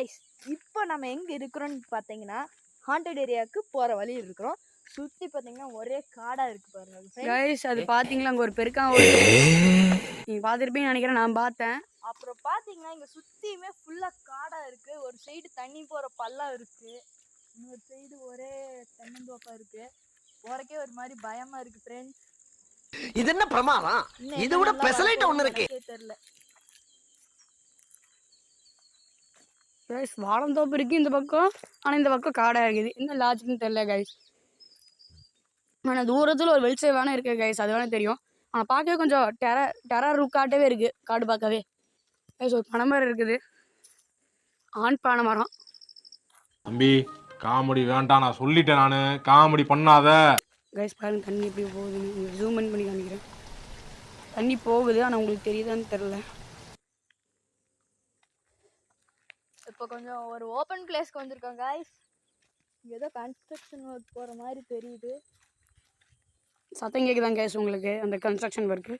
Guys இப்போ நம்ம எங்க இருக்கறோம்னு பாத்தீங்கன்னா ஹாண்டட் ஏரியாக்கு போற வழியில இருக்கறோம். சுத்தி பாத்தீங்கன்னா ஒரே காடா இருக்கு பாருங்க गाइस அது பாத்தீங்களா அங்க ஒரு பெருக்கான் ஓடுது. நீங்க பாத்திருப்பீங்கன்னு நினைக்கிறேன், நான் பார்த்தேன். அப்புறம் பாத்தீங்கன்னா இங்க சுத்தியுமே ஃபுல்லா காடா இருக்கு. ஒரு சைடு தண்ணி போற பள்ளம் இருக்கு, இன்னொரு சைடு ஒரே தென்னந்தோப்பா இருக்கு. போறக்கே ஒரு மாதிரி பயமா இருக்கு फ्रेंड्स. இது என்ன பிரமாதம்? இது விட பெசலைட் ஒன்னு இருக்கு. தெரியல गाइस வாழந்தோப்பு இருக்கு இந்த பக்கம், ஆனா இந்த பக்கம் காடா இருக்குது. என்ன லாஜிக்னு தெரியல गाइस. ஆனா தூரத்துல ஒரு வெளிச்சம் வேணா இருக்கு गाइस, அது வேணா தெரியும். ஆனா பார்க்கவே கொஞ்சம் டெரர் லுக்காட்டவே இருக்கு காடு பார்க்கவே. गाइस ஒரு பனைமரம் இருக்குது, ஆண் பனை மரம். தம்பி காமெடி வேண்டாம், நான் சொல்லிட்டேன், நானு காமெடி பண்ணாத. गाइस பாருங்க தண்ணி எப்படி போகுதுன்னு, உங்களுக்கு ஜூம் பண்ணி காமிக்கிறேன். தண்ணி போகுது, ஆனா உங்களுக்கு தெரியுதான்னு தெரியல. இப்போ கொஞ்சம் ஒரு ஓபன் பிளேஸ்க்கு வந்திருக்கோம் गाइस. இங்க ஏதோ கன்ஸ்ட்ரக்ஷன் வர்க் போற மாதிரி தெரியுது. சத்தம் கேக்குதாங்க गाइस உங்களுக்கு அந்த கன்ஸ்ட்ரக்ஷன் ஒர்க்?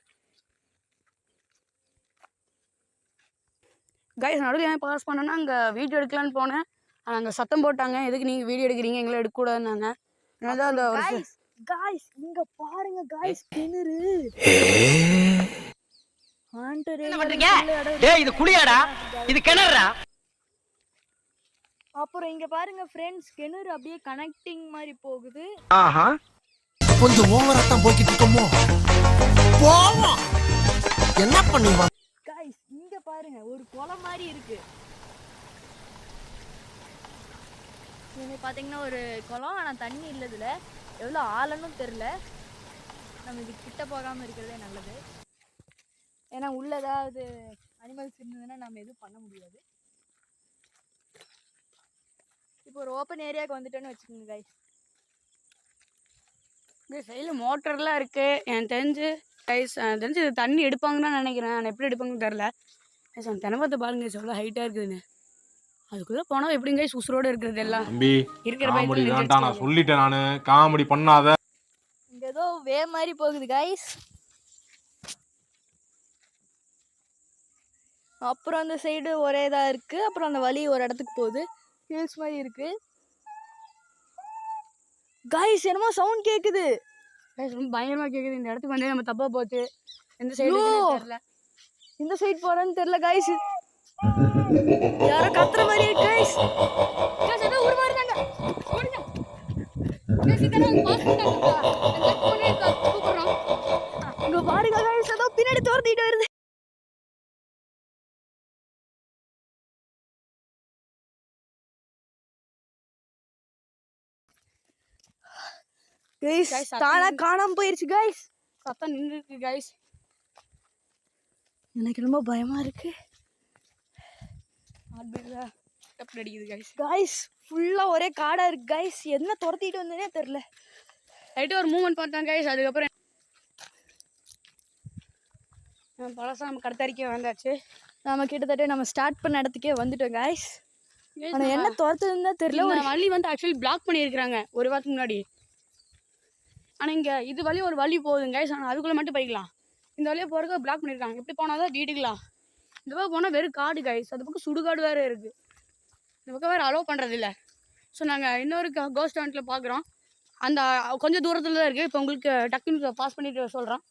गाइस நடுவில் ஏன் பாஸ் பண்ணேன்னா அங்கே வீடியோ எடுக்கலான்னு போனேன். அங்கே சத்தம் போட்டாங்க, எதுக்கு நீங்கள் வீடியோ எடுக்கிறீங்க, எங்களை எடுக்கக்கூடாதுன்னாங்க. அதனால அந்த गाइस இங்க பாருங்க गाइस, கிணறு. என்ன பண்றீங்க? டேய் இது குளியாடா, இது கிணறா. அப்புறம் இங்க பாருங்க फ्रेंड्स, கிணறு அப்படியே கனெக்டிங் மாதிரி போகுது. ஆஹா கொஞ்சம் ஓவரா தான் போயிட்டு இருக்கோமோ. போவோம் என்ன பண்ணுவா गाइस இங்க பாருங்க ஒரு குளம் மாதிரி இருக்கு. இது பாத்தீங்கன்னா ஒரு குளம், ஆனா தண்ணி இல்ல இதுல. எவ்வளவு ஆழம்னு தெரியல. நம்ம இது கிட்ட போகாம இருக்கிறதே நல்லது. ஏன்னா உள்ள ஏதாவது அனிமல்ஸ் இருந்ததுன்னா நம்ம எதுவும் பண்ண முடியாது. இப்போ ஒரு ஓப்பன் ஏரியாவுக்கு வந்துட்டோன்னு வச்சுக்கோங்க गाइस. இந்த சைடில் மோட்டர்லாம் இருக்குது எனக்கு தெரிஞ்சு. கைஸ் தெரிஞ்சு இது தண்ணி எடுப்பாங்கன்னு தான் நினைக்கிறேன், ஆனால் எப்படி எடுப்பாங்கன்னு தெரில. கைஸ் அந்த தென்னமரத்தை பாருங்க எவ்வளோ ஹைட்டாக இருக்குதுன்னு. அதுக்குள்ளே போனால் எப்படிங்க கைஸ் உசுரோடு இருக்கிறது எல்லாம் தம்பி இருக்கிற காமெடி வேண்டாம், நான் சொல்லிட்டேன், நானு காமெடி பண்ணாத. இங்க ஏதோ வே மாதிரி போகுது गाइस. அப்புறம் அந்த சைடு ஒரே இதா இருக்கு, அப்புறம் அந்த வழி ஒரு இடத்துக்கு போகுது, ஹில்ஸ் மாதிரி இருக்கு. गाइस என்னமோ சவுண்ட் கேக்குது. கைஸ் ரொம்ப பயங்கரமாக கேட்குது. இந்த இடத்துக்கு வந்து நம்ம தப்பாக போச்சு. எந்த சைடு தெரியல, இந்த சைடு போறேன்னு தெரியல गाइस. யாரோ கத்துற மாதிரி இருக்கு गाइस. கைஸ் ஏதோ ஊர் மாறிட்டாங்க, ஓடுங்க. கைஸ் இதெல்லாம் பாஸ் பண்ணிட்டாங்க, லெஃப்ட் பண்ணி கூப்பிடுறோம். இங்க பாருங்க गाइस, ஏதோ பின்னாடி தோர்த்திட்டு வருது. गाइस தானா காணாம போயிருச்சு गाइस. சத்தம் நின்றுருக்கு गाइस. எனக்கு ரொம்ப பயமா இருக்கு. ஸ்டெப் அடிக்குது गाइस. गाइस ஃபுல்லா ஒரே காடா இருக்கு गाइस. என்ன துரத்திட்டு வந்தேனே தெரியல. லைட்டா ஒரு மூவ்மெண்ட் பண்ணாங்க गाइस. அதுக்கப்புறம் பழசா நம்ம கடத்தறிக்க வந்தாச்சு. நம்ம கிட்டத்தட்ட நம்ம ஸ்டார்ட் பண்ண இடத்துக்கே வந்துட்டோம் गाइस. ஆனா என்ன துரத்துதுன்னு தெரியல. ஒரு வழி வந்து ஆக்சுவலி பிளாக் பண்ணியிருக்கிறாங்க ஒரு வாரத்துக்கு முன்னாடி. ஆனால் இங்கே இது வழி ஒரு வழி போகுதுங்க गाइस, ஆனால் அதுக்குள்ளே மட்டும் போய்க்கலாம். இந்த வழியாக போகிறதுக்கு பிளாக் பண்ணியிருக்காங்க. எப்படி போனால் தான் வீட்டுக்கலாம். இந்த பக்கம் போனால் வெறும் காடு गाइस. அது பக்கம் சுடுகாடு வேறு இருக்குது. இந்த பக்கம் வேறு அலோவ் பண்ணுறது இல்லை. ஸோ நாங்கள் இன்னொரு கோஸ்ட் ஹண்ட்டில் பார்க்குறோம். அந்த கொஞ்சம் தூரத்தில் தான் இருக்குது. இப்போ உங்களுக்கு டக்குன்னு பாஸ் பண்ணிட்டு சொல்கிறோம்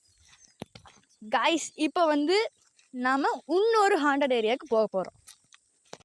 गाइस. இப்போ வந்து நாம் இன்னொரு ஹாண்டட் ஏரியாவுக்கு போக போகிறோம்.